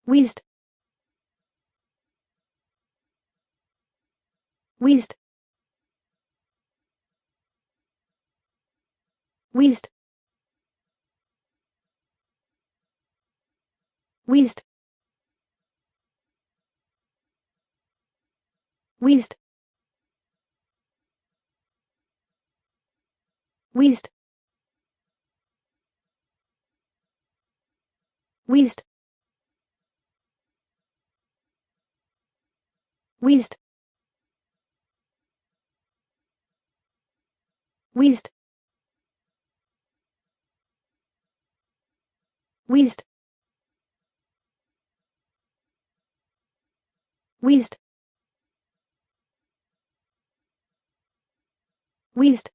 whizzed, whizzed, whizzed, whizzed, whizzed, whizzed, whizzed, whizzed, whizzed, whizzed, whizzed, whizzed,